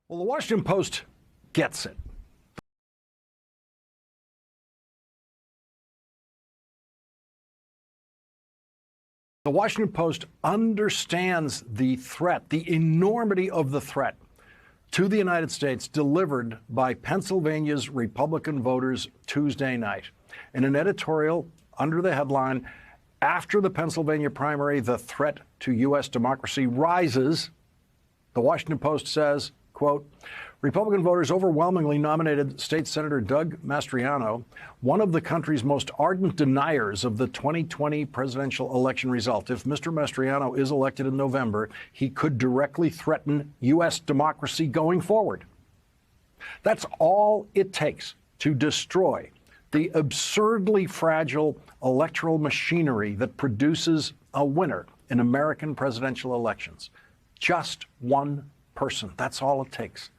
Well, the Washington Post gets it. The Washington Post understands the threat, the enormity of the threat to the United States delivered by Pennsylvania's Republican voters Tuesday night. In an editorial under the headline, "After the Pennsylvania primary, the threat to U.S. democracy rises," the Washington Post says, quote, "Republican voters overwhelmingly nominated State Senator Doug Mastriano, one of the country's most ardent deniers of the 2020 presidential election result. If Mr. Mastriano is elected in November, he could directly threaten U.S. democracy going forward." That's all it takes to destroy the absurdly fragile electoral machinery that produces a winner in American presidential elections. Just one person. That's all it takes.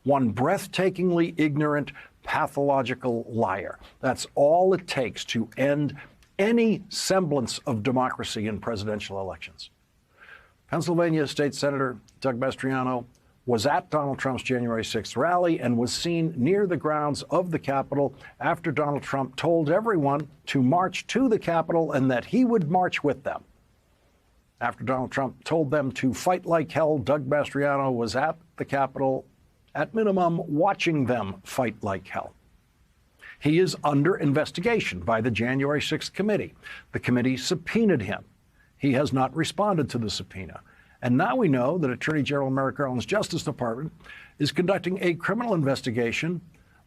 One breathtakingly ignorant, pathological liar. That's all it takes to end any semblance of democracy in presidential elections. Pennsylvania State Senator Doug Mastriano was at Donald Trump's January 6th rally and was seen near the grounds of the Capitol after Donald Trump told everyone to march to the Capitol and that he would march with them. After Donald Trump told them to fight like hell, Doug Mastriano was at the Capitol, at minimum, watching them fight like hell. He is under investigation by the January 6th committee. The committee subpoenaed him. He has not responded to the subpoena. And now we know that Attorney General Merrick Garland's Justice Department is conducting a criminal investigation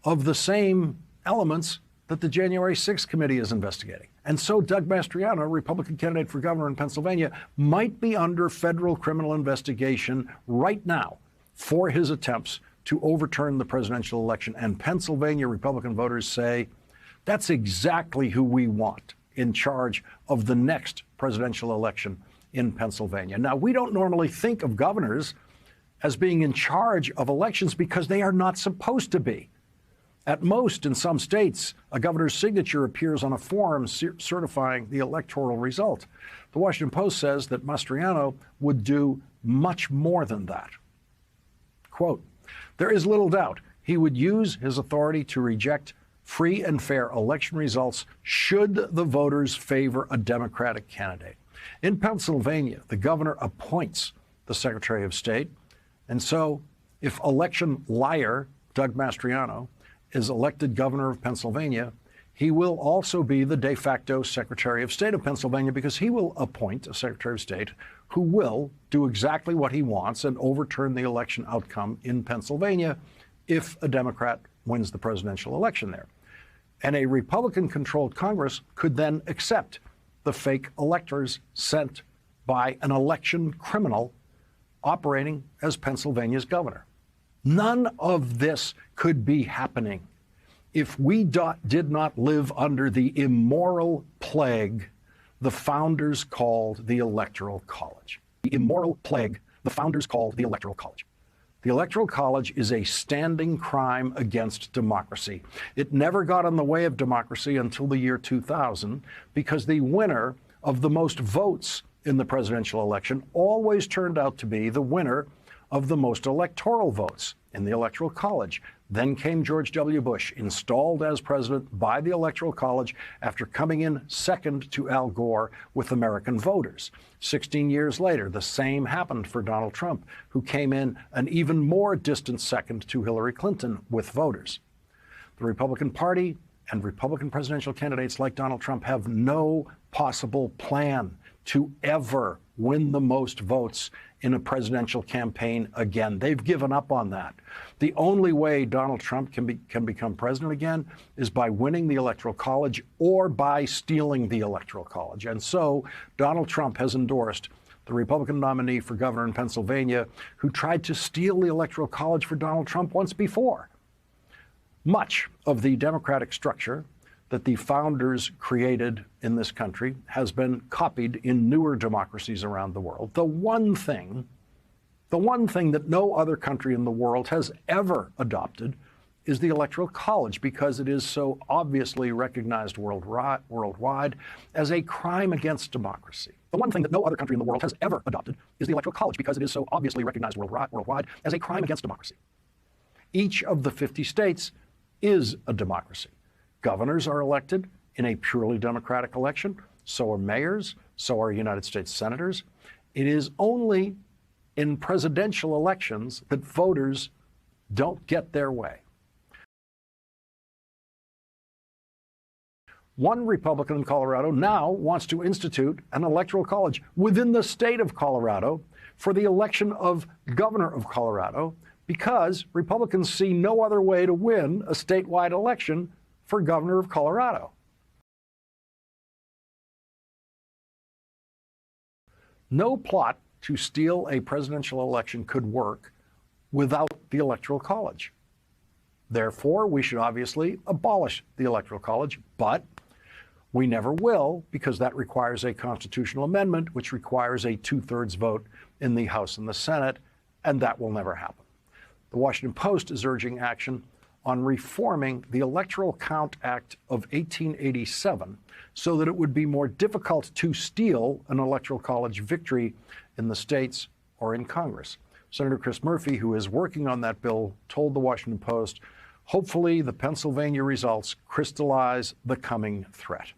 of the same elements that the January 6th committee is investigating. And so Doug Mastriano, Republican candidate for governor in Pennsylvania, might be under federal criminal investigation right now for his attempts to overturn the presidential election. And Pennsylvania Republican voters say that's exactly who we want in charge of the next presidential election in Pennsylvania. Now, we don't normally think of governors as being in charge of elections because they are not supposed to be. At most, in some states, a governor's signature appears on a form certifying the electoral result. The Washington Post says that Mastriano would do much more than that. Quote, "There is little doubt he would use his authority to reject free and fair election results should the voters favor a Democratic candidate. In Pennsylvania, the governor appoints the Secretary of State. And so if election liar Doug Mastriano is elected governor of Pennsylvania, he will also be the de facto Secretary of State of Pennsylvania because he will appoint a Secretary of State who will do exactly what he wants and overturn the election outcome in Pennsylvania if a Democrat wins the presidential election there. And a Republican-controlled Congress could then accept the fake electors sent by an election criminal operating as Pennsylvania's governor. None of this could be happening if we did not live under the immoral plague the founders called the Electoral College. The immoral plague the founders called the Electoral College. The Electoral College is a standing crime against democracy. It never got in the way of democracy until the year 2000 because the winner of the most votes in the presidential election always turned out to be the winner of the most electoral votes in the Electoral College. Then came George W. Bush, installed as president by the Electoral College after coming in second to Al Gore with American voters. 16 years later, the same happened for Donald Trump, who came in an even more distant second to Hillary Clinton with voters. The Republican Party and Republican presidential candidates like Donald Trump have no possible plan to ever win the most votes in a presidential campaign again. They've given up on that. The only way Donald Trump can become president again is by winning the Electoral College or by stealing the Electoral College. And so Donald Trump has endorsed the Republican nominee for governor in Pennsylvania who tried to steal the Electoral College for Donald Trump once before. Much of the democratic structure that the founders created in this country has been copied in newer democracies around the world. The one thing that no other country in the world has ever adopted is the Electoral College because it is so obviously recognized worldwide as a crime against democracy. The one thing that no other country in the world has ever adopted is the Electoral College because it is so obviously recognized worldwide as a crime against democracy. Each of the 50 states is a democracy. Governors are elected in a purely democratic election. So are mayors. So are United States senators. It is only in presidential elections that voters don't get their way. One Republican in Colorado now wants to institute an electoral college within the state of Colorado for the election of governor of Colorado because Republicans see no other way to win a statewide election for governor of Colorado. No plot to steal a presidential election could work without the Electoral College. Therefore, we should obviously abolish the Electoral College, but we never will because that requires a constitutional amendment, which requires a 2/3 vote in the House and the Senate, and that will never happen. The Washington Post is urging action on reforming the Electoral Count Act of 1887 so that it would be more difficult to steal an Electoral College victory in the states or in Congress. Senator Chris Murphy, who is working on that bill, told the Washington Post, hopefully the Pennsylvania results crystallize the coming threat.